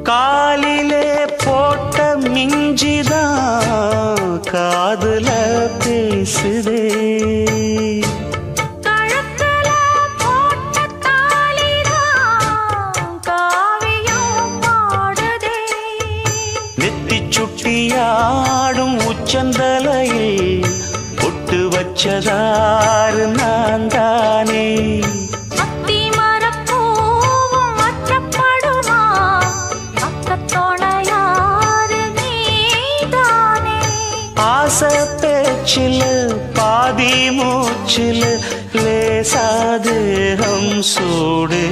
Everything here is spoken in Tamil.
காலிலே போட்ட மிஞ்சிதான் காதுல பேசுதே. கழுத்துல போட்ட தாலிதான் காவியம் பாடுதே. நெத்தி சுட்டியாடும் உச்சந்தலையில் பொட்டு வச்சதாறு நான் தானே. ஆசை பேச்சில் பாதி மூச்சில் லேசாதேகம் சூடு.